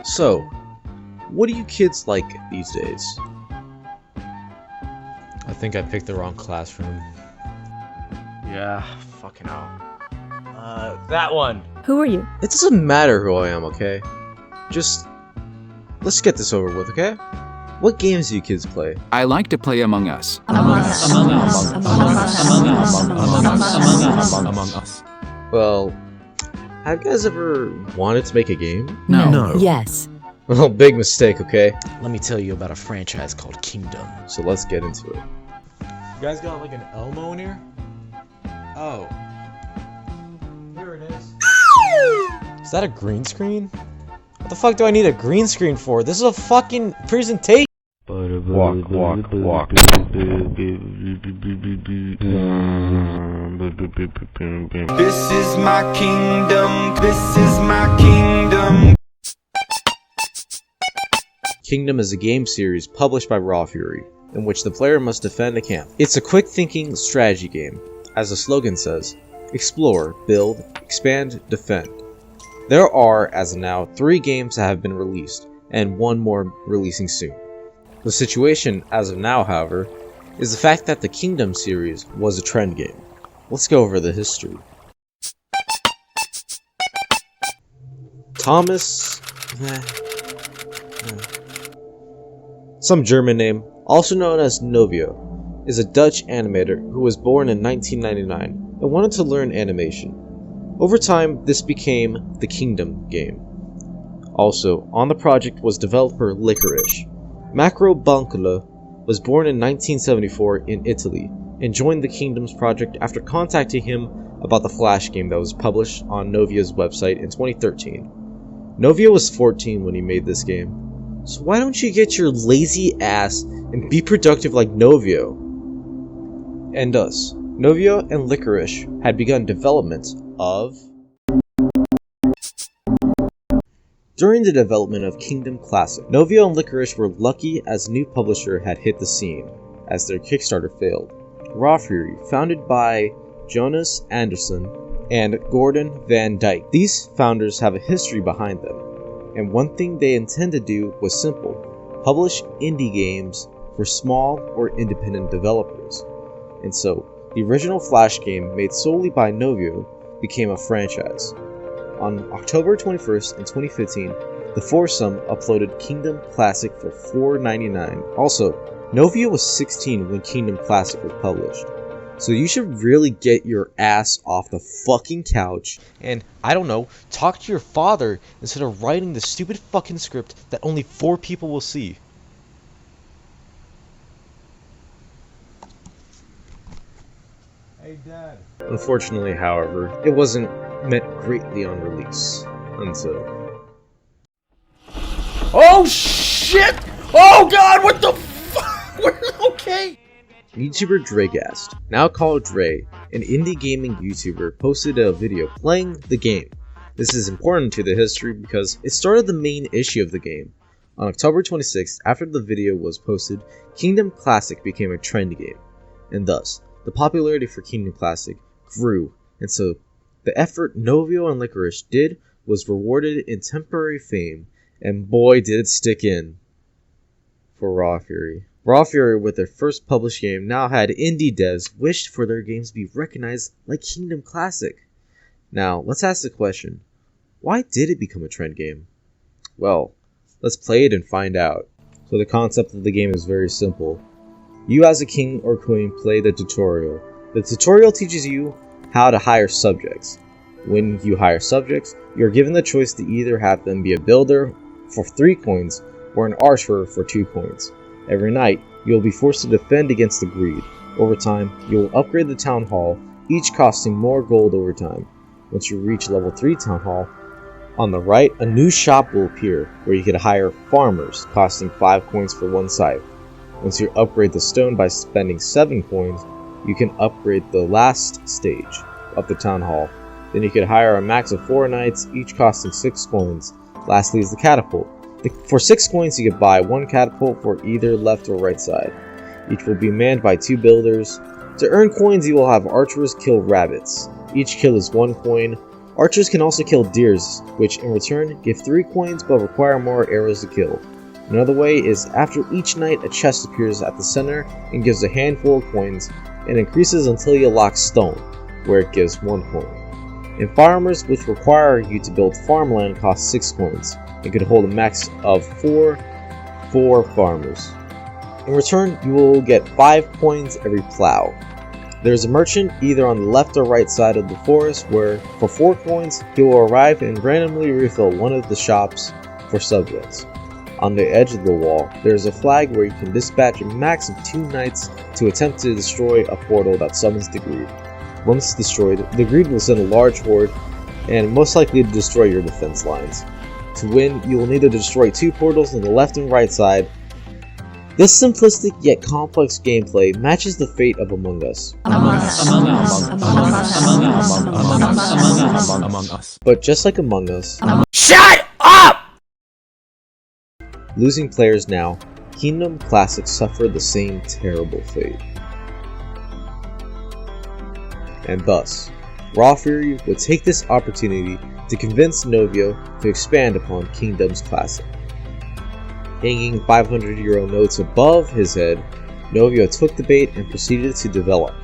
So, what do you kids like these days? I think I picked the wrong classroom. Yeah, fucking hell. That one. Who are you? It doesn't matter who I am, okay? Just, let's get this over with, okay? What games do you kids play? I like to play Among Us. Among Us. Well, have you guys ever wanted to make a game? No. Yes. Well, big mistake, okay? Let me tell you about a franchise called Kingdom. So let's get into it. You guys got like an Elmo in here? Oh. Here it is. Is that a green screen? What the fuck do I need a green screen for? This is a fucking presentation! Walk, walk, walk. This is my kingdom. This is my kingdom. Kingdom is a game series published by Raw Fury, in which the player must defend a camp. It's a quick-thinking strategy game. As the slogan says, explore, build, expand, defend. There are, as of now, 3 games that have been released, and 1 more releasing soon. The situation, as of now, however, is the fact that the Kingdom series was a trend game. Let's go over the history. Thomas... some German name, also known as Novio, is a Dutch animator who was born in 1999 and wanted to learn animation. Over time, this became the Kingdom game. Also, on the project was developer Licorice. Macro Bancula was born in 1974 in Italy and joined the Kingdoms project after contacting him about the Flash game that was published on Novio's website in 2013. Novio was 14 when he made this game. So why don't you get your lazy ass and be productive like Novio? And us. Novio and Licorice had begun development of... During the development of Kingdom Classic, Novio and Licorice were lucky as a new publisher had hit the scene, as their Kickstarter failed. Raw Fury, founded by Jonas Anderson and Gordon Van Dyke. These founders have a history behind them, and one thing they intend to do was simple: publish indie games for small or independent developers. And so, the original Flash game, made solely by Novio, became a franchise. On October 21st in 2015, the foursome uploaded Kingdom Classic for $4.99. Also, Novio was 16 when Kingdom Classic was published. So you should really get your ass off the fucking couch And, I don't know, talk to your father instead of writing the stupid fucking script that only 4 people will see. Hey, Dad. Unfortunately, however, it wasn't met greatly on release until... Oh shit! Oh god, what the fuck? Okay. YouTuber Dregast, now called Dre, an indie gaming YouTuber, posted a video playing the game. This is important to the history because it started the main issue of the game. On October 26th, after the video was posted, Kingdom Classic became a trend game, and thus, the popularity for Kingdom Classic grew, and so the effort Novio and Licorice did was rewarded in temporary fame, and boy did it stick in for Raw Fury. Raw Fury, with their first published game, now had indie devs wished for their games to be recognized like Kingdom Classic. Now, let's ask the question, why did it become a trend game? Well, let's play it and find out. So the concept of the game is very simple. You as a king or queen play the tutorial. The tutorial teaches you how to hire subjects. When you hire subjects, you're given the choice to either have them be a builder for 3 coins or an archer for 2 coins. Every night, you will be forced to defend against the greed. Over time, you will upgrade the town hall, each costing more gold over time. Once you reach level 3 town hall, on the right, a new shop will appear where you can hire farmers, costing 5 coins for 1 scythe. Once you upgrade the stone by spending 7 coins, you can upgrade the last stage of the town hall. Then you can hire a max of 4 knights, each costing 6 coins. Lastly is the catapult. For 6 coins you can buy 1 catapult for either left or right side. Each will be manned by 2 builders. To earn coins you will have archers kill rabbits. Each kill is 1 coin. Archers can also kill deers, which in return give 3 coins but require more arrows to kill. Another way is after each night a chest appears at the center and gives a handful of coins, and increases until you lock stone, where it gives 1 coin. And farmers, which require you to build farmland, cost 6 coins. It could hold a max of 4 farmers. In return, you will get 5 coins every plow. There is a merchant either on the left or right side of the forest where, for 4 coins, he will arrive and randomly refill one of the shops for subjects. On the edge of the wall, there is a flag where you can dispatch a max of 2 knights to attempt to destroy a portal that summons the greed. Once destroyed, the greed will send a large horde and most likely to destroy your defense lines. To win, you will need to destroy 2 portals on the left and right side. This simplistic yet complex gameplay matches the fate of Among Us. But just like Among Us, Shut up! losing players now, Kingdom Classics suffered the same terrible fate. And thus, Raw Fury would take this opportunity to convince Novio to expand upon Kingdom's Classic. Hanging €500 notes above his head, Novio took the bait and proceeded to develop.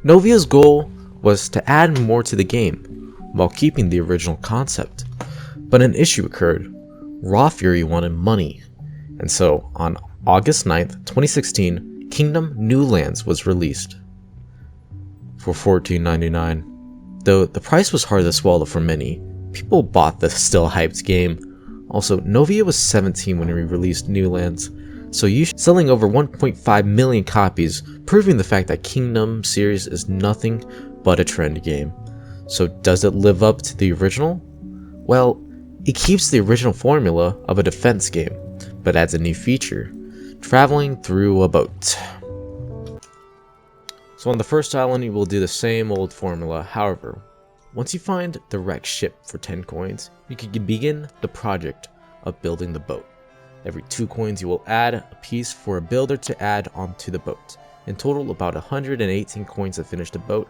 Novio's goal was to add more to the game, while keeping the original concept. But an issue occurred. Raw Fury wanted money, and so on August 9th, 2016, Kingdom New Lands was released for $14.99. Though the price was hard to swallow for many, people bought the still hyped game. Also, Novio was 17 when he released New Lands, so selling over 1.5 million copies, proving the fact that Kingdom series is nothing but a trend game. So does it live up to the original? Well, it keeps the original formula of a defense game, but adds a new feature, traveling through a boat. So on the first island you will do the same old formula. However, once you find the wrecked ship for 10 coins, you can begin the project of building the boat. Every 2 coins you will add a piece for a builder to add onto the boat. In total, about 118 coins to finish the boat,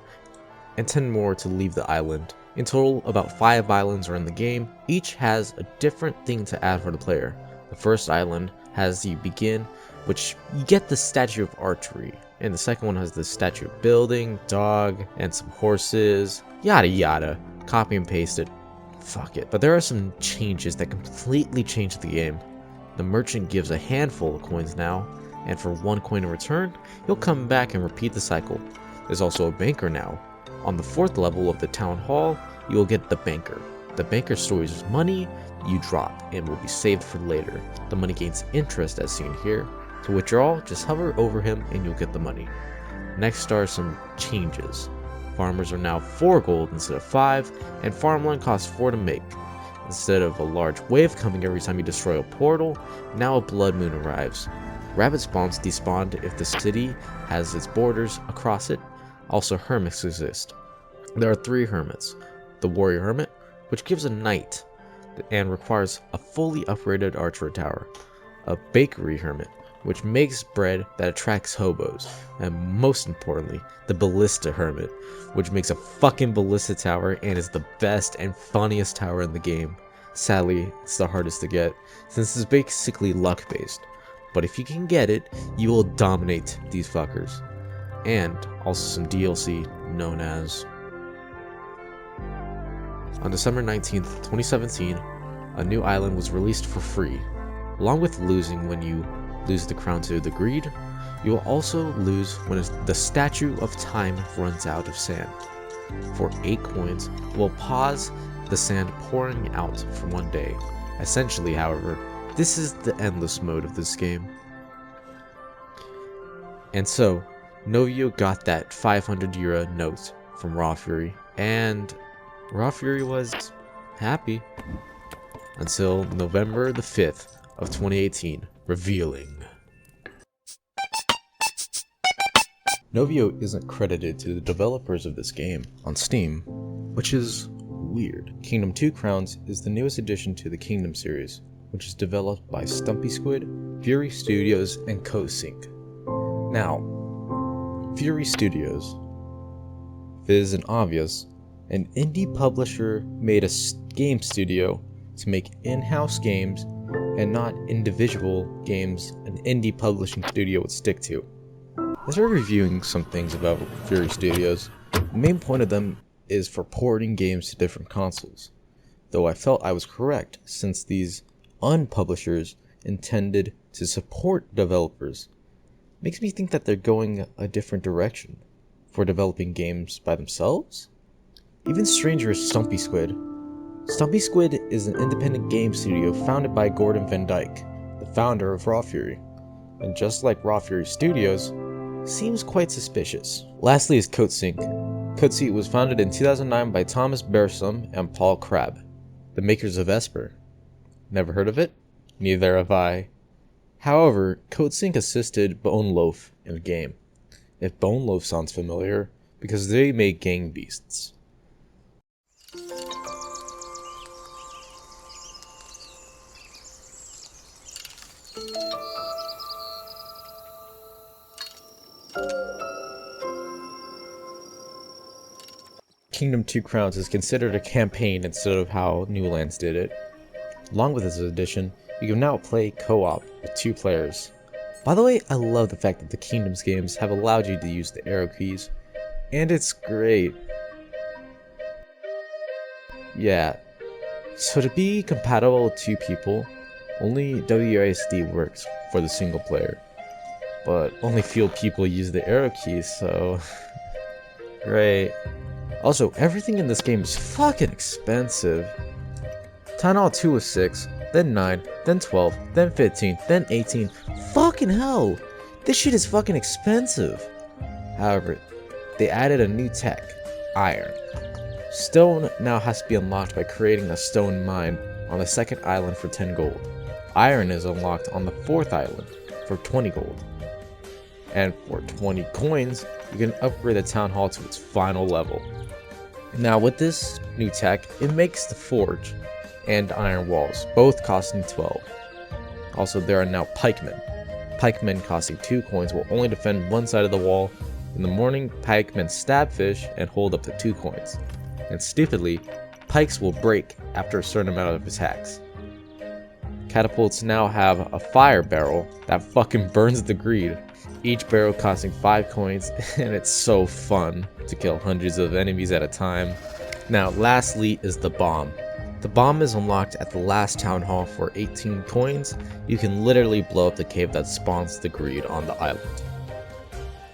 and 10 more to leave the island. In total, about 5 islands are in the game. Each has a different thing to add for the player. The first island has you begin, which you get the statue of archery. And the second one has the statue of building, dog, and some horses, yada yada. Copy and paste it. Fuck it. But there are some changes that completely change the game. The merchant gives a handful of coins now, and for 1 coin in return, he'll come back and repeat the cycle. There's also a banker now. On the 4th level of the town hall, you will get the banker. The banker stores money you drop and will be saved for later. The money gains interest as seen here. To withdraw, just hover over him and you'll get the money. Next are some changes. Farmers are now 4 gold instead of 5, and farmland costs 4 to make. Instead of a large wave coming every time you destroy a portal, now a blood moon arrives. Rabbit spawns despawned if the city has its borders across it. Also, hermits exist. There are 3 hermits. The warrior hermit, which gives a knight and requires a fully upgraded archer tower. A bakery hermit, which makes bread that attracts hobos. And most importantly, the ballista hermit, which makes a fucking ballista tower and is the best and funniest tower in the game. Sadly, it's the hardest to get, since it's basically luck based. But if you can get it, you will dominate these fuckers. And also some DLC known as... On December 19th, 2017, a new island was released for free. Along with losing when you lose the crown to the greed, you will also lose when the statue of time runs out of sand. For 8 coins, it will pause the sand pouring out for 1 day. Essentially, however, this is the endless mode of this game. And so, Novio got that €500 note from Raw Fury, and Raw Fury was happy until November the 5th of 2018, revealing. Novio isn't credited to the developers of this game on Steam, which is weird. Kingdom 2 Crowns is the newest addition to the Kingdom series, which is developed by Stumpy Squid, Fury Studios, and CoSync. Now, Fury Studios if it isn't obvious, an indie publisher made a game studio to make in-house games and not individual games an indie publishing studio would stick to. I started reviewing some things about Fury Studios. The main point of them is for porting games to different consoles, though I felt I was correct since these unpublishers intended to support developers. Makes me think that they're going a different direction for developing games by themselves? Even stranger is Stumpy Squid. Stumpy Squid is an independent game studio founded by Gordon Van Dyke, the founder of Raw Fury, and just like Raw Fury Studios, seems quite suspicious. Lastly is Coatsink. Coatsink was founded in 2009 by Thomas Bersum and Paul Crabb, the makers of Esper. Never heard of it? Neither have I. However, Coatsink assisted Bone Loaf in the game, if Bone Loaf sounds familiar, because they make Gang Beasts. Kingdom 2 Crowns is considered a campaign instead of how New Lands did it. Along with this addition, you can now play co-op with 2 players. By the way, I love the fact that the Kingdoms games have allowed you to use the arrow keys, and it's great. Yeah, so to be compatible with 2 people, only WASD works for the single player, but only few people use the arrow keys, so great. Also, everything in this game is fucking expensive. Town Hall 2 was 6, then 9, then 12, then 15, then 18. Fucking hell! This shit is fucking expensive. However, they added a new tech, iron. Stone now has to be unlocked by creating a stone mine on the 2nd island for 10 gold. Iron is unlocked on the 4th island for 20 gold. And for 20 coins, you can upgrade the town hall to its final level. Now with this new tech, it makes the forge and iron walls, both costing 12. Also, there are now pikemen. Pikemen costing 2 coins will only defend one side of the wall. In the morning, pikemen stab fish and hold up to 2 coins. And stupidly, pikes will break after a certain amount of attacks. Catapults now have a fire barrel that fucking burns the greed. Each barrel costing 5 coins, and it's so fun to kill hundreds of enemies at a time. Now, lastly is the bomb. The bomb is unlocked at the last town hall for 18 coins. You can literally blow up the cave that spawns the greed on the island.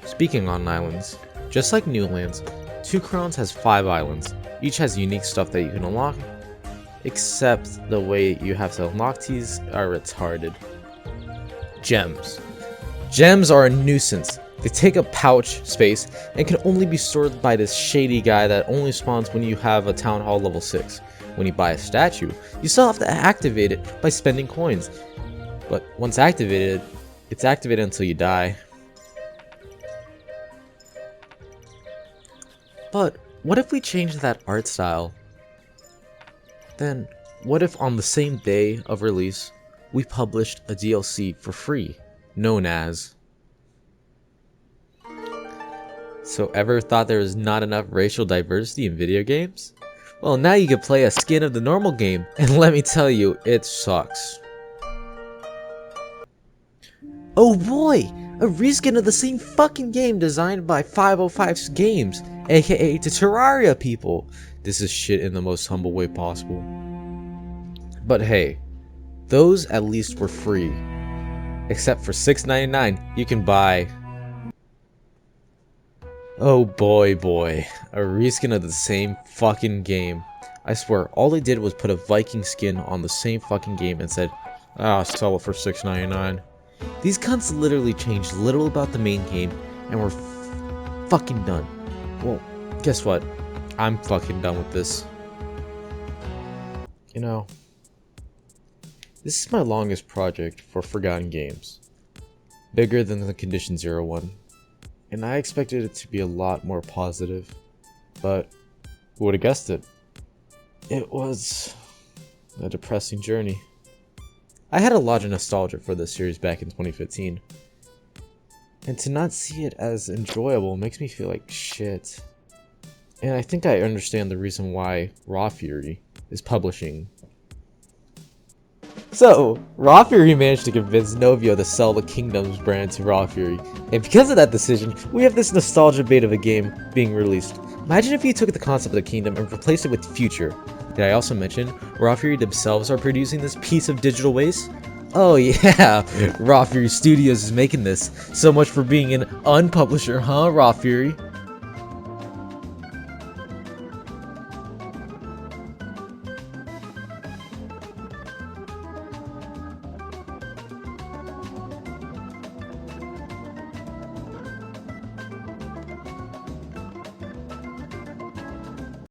Speaking on islands, just like New Lands, 2 Crowns has 5 islands. Each has unique stuff that you can unlock, except the way you have to unlock these are retarded. Gems. Gems are a nuisance. They take up pouch space and can only be stored by this shady guy that only spawns when you have a town hall level 6. When you buy a statue, you still have to activate it by spending coins. But once activated, it's activated until you die. But what if we change that art style? Then what if on the same day of release, we published a DLC for free, known as... So ever thought there was not enough racial diversity in video games? Well, now you can play a skin of the normal game, and let me tell you, it sucks. Oh boy! A reskin of the same fucking game designed by 505 Games, aka the Terraria people. This is shit in the most humble way possible. But hey, those at least were free. Except for $6.99, you can buy... Oh boy, a reskin of the same fucking game. I swear, all they did was put a Viking skin on the same fucking game and said, sell it for $6.99. These cunts literally changed little about the main game and were fucking done. Well, guess what? I'm fucking done with this. You know, this is my longest project for Forgotten Games. Bigger than the Condition Zero one. And I expected it to be a lot more positive, but who would have guessed it? It was a depressing journey. I had a lot of nostalgia for this series back in 2015, and to not see it as enjoyable makes me feel like shit. And I think I understand the reason why Raw Fury is publishing. So, Raw Fury managed to convince Novio to sell the Kingdoms brand to Raw Fury, and because of that decision, we have this nostalgia bait of a game being released. Imagine if you took the concept of the Kingdom and replaced it with Future. Did I also mention Raw Fury themselves are producing this piece of digital waste? Oh yeah, Raw Fury Studios is making this. So much for being an unpublisher, huh, Raw Fury?